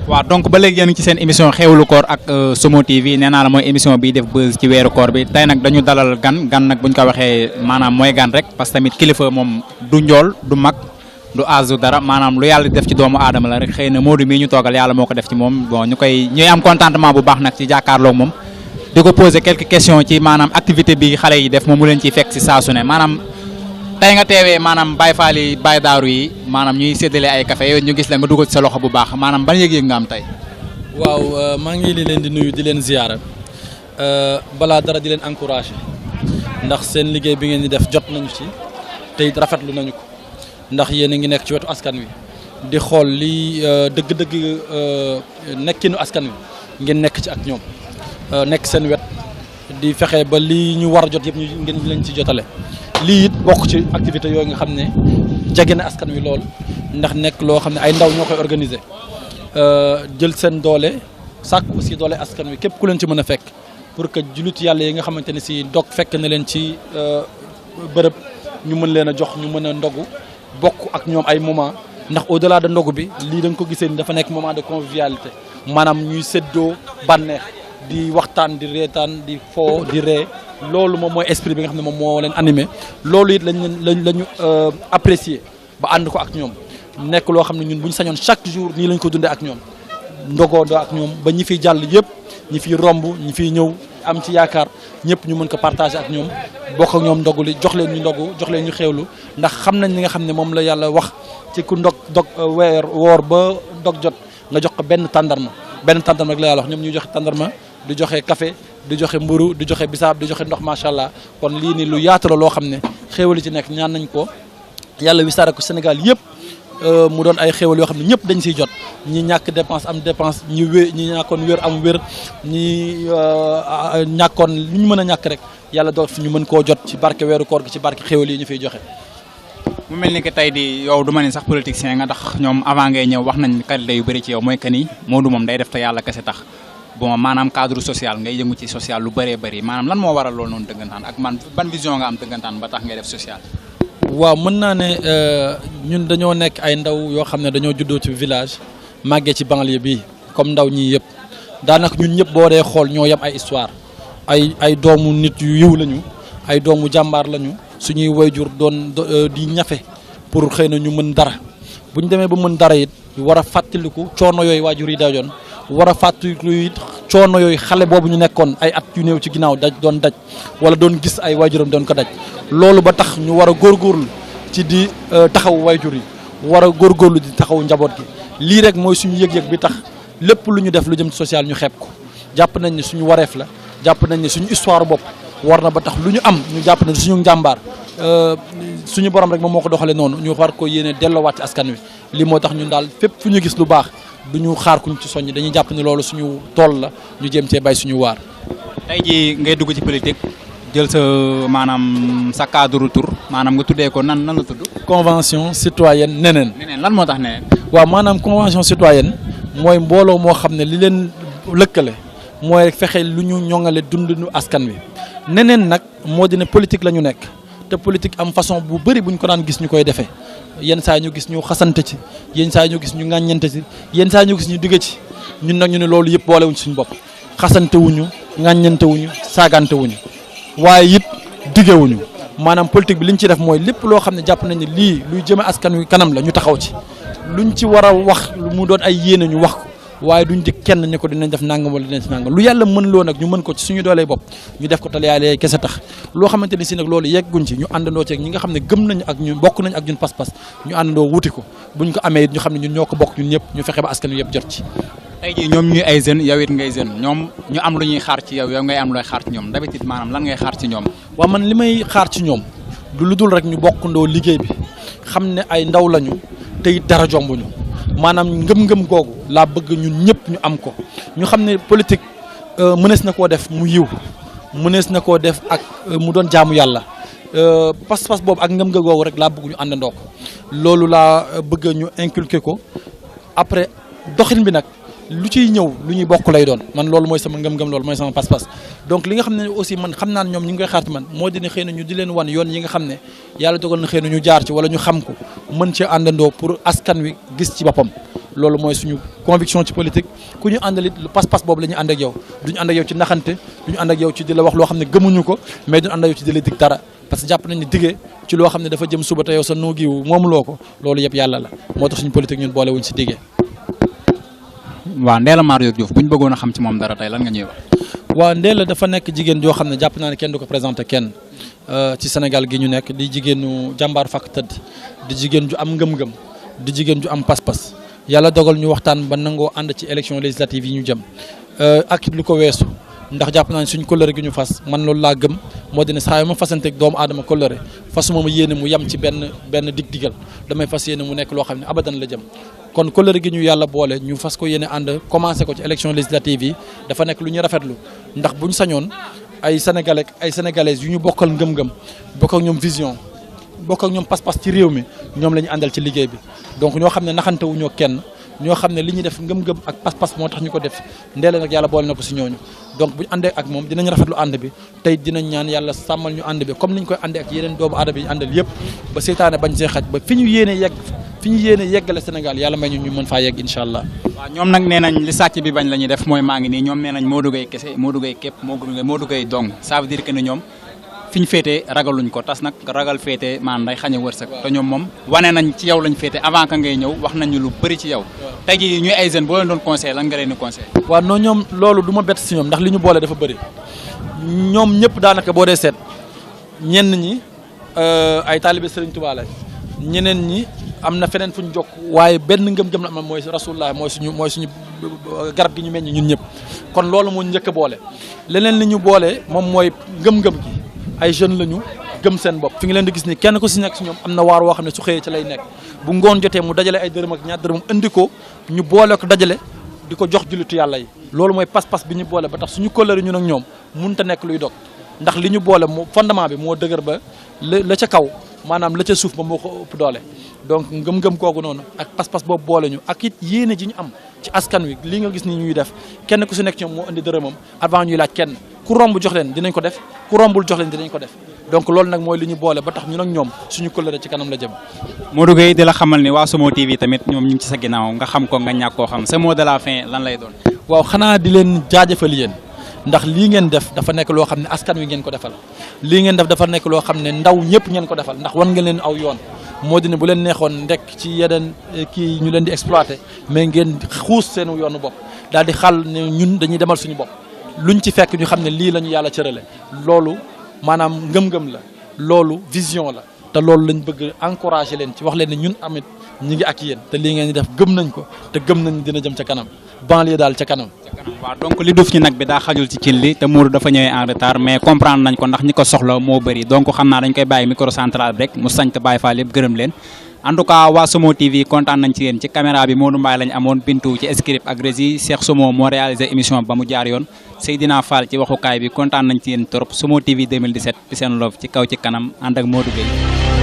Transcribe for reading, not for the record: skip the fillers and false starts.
waaw donc ba léegi yéen ci seen émission xewlu koor ak Somo TV nee naa la mooy émission bi def buzz ci weeru koor bi tey nag dañu dalal gan nag buñ ko waxee maanaam mooy gan rek parce que tamit kilifa moom du njool du mag du âge dara maanaam lu yàlla def ci doomu aadama la rek xëy na Modou mii ñu toogal yàlla moo ko def ci moom bon ñuy am contentement bu baax nag ci jàkkaarloog moom di ko poser quelques questions ci maanaam activité bi xale yi def moom mu leen ciy fekk si saa su ne maanaam tey nga teewee maanaam Baye Fall yi Baye Daaru yi maanaam ñuy séddale ay café yooyu ñu gis la nga dugal ci sa loxo bu baax maanaam ban yëg-yëg nga am tey. waaw maa ngi leen di nuyu di leen ziyaara balaa dara di leen encouragé ndax seen liggéey bi ngeen di def jot nañu ci te it rafetlu nañu ko ndax yéen a ngi nekk ci wetu askan wi di xool li dëgg-dëgg nekkinu askan wi ngeen nekk ci ak ñoom nekk seen wet di fexe ba lii ñu war a jot yëpp ñu ngeen leen ci jotale. lii it bokk ci activité yooyu nga xam ne jege na askan wi lool ndax nekk loo xam ne ay ndaw ñoo koy organiser jël seen doole sàkk aussi doole askan wi képp ku leen ci mën a fekk pour que jullit yàlla yi nga xamante ne si dog fekk na leen ci bërëb ñu mën leen a jox ñu mën a ndogu bokk ak ñoom ay moment ndax au delà de ndogu bi lii da nga ko gisee ni dafa nekk moment de convivialité maanaam ñuy séddoo bànneex di waxtaan di reetaan di foo di ree loolu moom mooy esprit bi nga xam ne moom moo leen animé loolu it lañu apprécier ba ànd ko ak ñoom nekk loo xam ne ñun bu ñu sañoon chaque jour nii lañ ko dundee ak ñoom ndogoondoo ak ñoom ba ñi fiy jàll yëpp ñi fiy romb ñi fiy ñëw am ci yaakaar ñëpp ñu mën ko partager ak ñoom bokk ak ñoom ndogu li jox leen ñu ndogu jox leen ñu xewlu ndax xam nañ li nga xam ne moom la yàlla wax ci ku woor ba dog jot nga jox ko benn tàndarma rek la yàlla wax ñoom ñuy joxe tàndarma di joxe café di joxe mburu di joxe bisaab di joxe ndox macha allah kon lii ni lu yaatu la loo xam ne xéewal ci nekk ñaan nañ ko yàlla wisaare ko Sénégal yëpp mu doon ay xéewal yoo xam ne ñëpp dañ siy jot ñi ñàkk dépense am dépense ñi ñàkkoon wér am wér ñi ñàkkoon lu ñu mën a ñàkk rek yàlla doot fi ñu mën koo jot ci barke weeru koor gi ci barke xéewal yi ñu fiy joxe. mu mel ni que tey di yow du ma ne sax politicien nga ndax ñoom avant ngay ñëw wax nañ qualité yu bëri ci yow mooy que ni Modou moom day def te yàlla kese tax bon maanaam cadre social ngay yëngu ci social lu bëree bëri maanaam lan moo waral loolu noonu dëggantaan ak ban vision nga am dëggantaan ba tax ngay def social. waaw mën naa ne ñun dañoo nekk ay ndaw yoo xam ne dañoo juddoo ci village màggee ci banlieue bi comme ndaw ñii yëpp daanaka ñun ñëpp boo dee xool ñoo yem ay histoire ay doomu nit yu yiw lañu ay doomu jàmbaar lañu suñuy wayjur doon di ñafe pour xëy na ñu mën dara bu ñu demee ba mën dara it war a fàttaliku coono yooyu waajur yi dajoon war a fàttaliku it coono yooyu xale boobu ñu nekkoon ay at yu néew ci ginnaaw doon daj wala doon gis ay waajuram doon ko daj loolu ba tax ñu war a góorgóorlu ci di taxaw waajur yi war a góorgóorlu di taxaw njaboot gi lii rek mooy suñu yëg-yëg bi tax lépp lu ñu def lu jëm ci social ñu xeeb ko jàpp nañ ne suñu wareef la jàpp nañ ne suñu histoire bopp war na ba tax lu ñu am ñu jàpp ne suñu njàmbaar suñu borom rek moom moo ko doxalee noonu ñu war ko yéene delloowaat ci askan wi lii moo tax ñun daal fépp fu ñu gis lu baax du ñu xaar kuñ ci soññ dañuy jàpp ne loolu suñu tool la ñu jéem cee bay suñu waar. tey jii ngay dugg ci politique jël sa maanaam sa cadre tour maanaam nga tuddee ko nan la tudd. convention citoyenne neneen. lan moo tax neneen. waaw maanaam convention citoyenne mooy mbooloo moo xam ne li leen lëkkale mooy fexe lu ñu ñoŋale dundinu askan wi neneen nag moo di ne politique la ñu nekk te politique am façon bu bëri bu ñu ko daan gis ñu koy defee. yenn saa ñu gis ñu xasante ci yenn saa ñu gis ñu ŋàññante ci yenn saa ñu gis ñu digge ci ñun nag ñu ne loolu yëpp boolewuñ suñu bopp xasante wuñu ŋàññante wuñu saagante wuñu waaye it diggewuñu maanaam politique bi li ñu ci def mooy lépp loo xam ne jàpp nañ ne lii luy jëme askan wi kanam la ñu taxaw ci luñ ci war a wax lu mu doon ay yéene ñu wax ko waaye duñ di kenn ne ko dinañ def nangam wala dinañ def nangam lu yàlla mën loo nag ñu mën ko ci suñu doolee bopp ñu def ko tal yàlla kese tax loo xamante ni si nag loolu yegguñ ci ñu àndandoo ci ñi nga xam ne gëm nañ ak ñun bokk nañ ak ñun pas-pas ñu àndandoo wuti ko buñ ko amee it ñu xam ne ñun ñoo ko bokk ñun ñëpp ñu fexe ba askan wi yëpp jot ci. tey jii ñoom ñuy ay jeunes yow it ngay jeune ñoom ñu am lu ñuy xaar ci yow ngay am looy xaar ci ñoom d'habitude maanaam lan ngay xaar ci ñoom. waaw man li may xaar ci ñoom du lu dul rek ñu bokkandoo liggéey bi xam ne ay ndaw lañu te it dara jombuñu maanaam ngëm-ngëm googu laa bëgg ñun ñëpp ñu am ko ñu xam ne politique mënees na koo def mu yiw mënees na koo def ak mu doon jaamu yàlla pas-pas boobu ak ngëm-ngëm googu rek laa bëgg ñu àndandoo ko loolu laa bëgg ñu inculquer ko après doxin bi nag lu ciy ñëw lu ñuy bokk lay doon man loolu mooy sama ngëm-ngëm loolu mooy sama pas-pas donc li nga xam ne aussi man xam naa ne ñoom ñu ngi koy xaar ci man moo di ne xëy na ñu di leen wan yoon yi nga xam ne yàlla dogal na xëy na ñu jaar ci wala ñu xam ko mën ci àndandoo pour askan wi gis ci boppam loolu mooy suñu conviction ci politique ku ñu àndalit lu pas-pas boobu la ñu ànd ak yow duñu ànd ak yow ci naxante duñu ànd ak yow ci di la wax loo xam ne gëmuñu ko mais duñu ànd ak yow ci di la dig dara parce que jàpp nañ ne digee ci loo xam ne dafa jëm suba te yow sa noogiwu moomuloo ko loolu yëpp yàlla la moo tax suñu politique ñun boole wuñ si digee. waaw Ndella Madior Diouf bu ñu bëggoon a xam ci moom dara tey lan nga ñuy wax. waaw Ndella dafa nekk jigéen joo xam ne jàpp naa ne kenn du ko présenté kenn ci Sénégal gi ñu nekk di jigéenu jàmbaar fakk tëdd di jigéen ju am ngëm-ngëm di jigéen ju am pas-pas yàlla dogal ñu waxtaan ba nangoo ànd ci élection législative yi ñu jëm ak it lu ko weesu ndax jàpp naa ne suñ kóllëre gi ñu fas man loolu laa gëm moo di ne saa yu ma fasanteeg doomu aadama kóllëre fasuma ma yéene mu yem ci benn dig-digal damay fas yéene mu nekk loo xam ne abadan la jëm kon kóllëre gi ñu yàlla boole ñu fas ko yéene ànd commencé ko ci élection législative yi dafa nekk lu ñu rafetlu ndax buñ sañoon ay sénégalais ay sénégalaises yu ñu bokkal ngëm-ngëm bokk ak ñoom vision bokk ak ñoom pas-pas ci réew mi ñoom la ñu àndal ci liggéey bi donc ñoo xam ne naxante wuñoo kenn ñoo xam ne li ñuy def ngëm-ngëm ak pas-pas moo tax ñu ko def Ndella nag yàlla boole na ko si ñooñu donc buñu àndee ak moom dinañ rafetlu ànd bi tey dinañ ñaan yàlla sàmmal ñu ànd bi comme niñ koy àndee ak yeneen doomu aadama yi ñu àndal yëpp ba seytaane bañ see xaj ba fi ñu yéene yeggale Sénégal yàlla may ñu mën faa yegg incha allah. waaw ñoom nag nee nañ li sàcc bi bañ la ñuy def mooy maa ngi nii ñoom nee nañ Modou Gueye kese Modou Gueye képp Modou Gueye dong ça veut dire que ne ñoom fi ñu féetee ragaluñ ko tas nag ragal féetee maanaam day xañ a wërsëg te ñoom moom wane nañ ci yow lañ féete avant que ngay ñëw wax nañu lu bëri ci yow tey jii ñuy ay jeunes boo leen doon conseil lan nga leen di conseil. waaw non ñoom loolu du ma bett si ñoom ndax li ñu boole dafa bëri ñoom ñëpp daanaka boo dee seet ñenn ñi ay taalibe Serigne Touba lañ ñeneen ñi am na feneen fu ñu jokk waaye benn ngëm-ngëm la am mooy rasulullah mooy suñu garab gi ñu meññ ñun ñëpp kon loolu moo njëkk a boole leneen li ñu boole moom mooy ngëm-ngëm gi ay jeunes lañu gëm seen bopp fi nga leen di gis ni kenn ku si nekk si ñoom am na waar woo xam ne su xëyee ci lay nekk bu ngoon jotee mu dajale ay dërëm ak ñaar dërëm indi ko ñu boole ko dajale di ko jox jullitu yàlla yi loolu mooy pas-pas bi ñu boole ba tax suñu kóllëre ñun ak ñoom mënut a nekk luy dog ndax li ñu boole moo fondement bi moo dëgër ba la ca kaw maanaam la ca suuf ba moo ko ëpp doole donc ngëm-ngëm kooku noonu ak pas-pas boobu boole ñu ak it yéene ji ñu am ci askan wi li nga gis ni ñuy def kenn ku si nekk ñoom moo indi dërëmam avant ñuy laaj kenn ku romb jox leen dinañ ko def ku rombul jox leen dinañ ko def donc loolu nag mooy li ñu boole ba tax ñun ak ñoom suñu kóllëre ci kanam la jëm. Modou Gueye di la xamal ni waa Somo TV tamit ñoom ñu ngi ci sa ginnaaw nga xam ko nga ñàkk koo xam sa mot de la fin lan lay doon. waaw xanaa di leen jaajëfal yéen ndax lii ngeen def dafa nekk loo xam ne askan wi ngeen ko defal lii ngeen def dafa nekk loo xam ne ndaw ñëpp ngeen ko defal ndax wan ngeen leen aw yoon moo di ne bu leen neexoon ndekk ci yeneen kii ñu leen di exploité mais ngeen xuus seenu yoonu bopp daal di xal ne ñun dañuy demal suñu bopp luñ ci fekk ñu xam ne lii la ñu yàlla cërale loolu maanaam ngëm-ngëm la loolu vision la te loolu lañ bëgg encouragé leen ci wax leen ne ñun amit ñi ngi ak yéen te lii ngeen di def gëm nañ ko te gëm nañ dina jëm ca kanam banlieue daal ca kanam. waaw donc li duuf ci nag bi daa xajul ci cin li te Modou dafa ñëwee en retard mais comprendre nañ ko ndax ñi ko soxla moo bëri donc xam naa dañ koy bàyyi micro central bi rek mu sañ te bàyyi faal yëpp gërëm leen en tout cas waa Somo TV kontaan nañ ci yéen ci caméra bi Modou Mbaye lañ amoon Bintu ci script ak régie Cheikh Somo moo réalisé émission ba mu jaar yoon Seydina Fall ci waxukaay bi kontaan nañ ci yéen trop Somo TV 2017 di seen love ci kaw ci kanam ànd ak Modou Gueye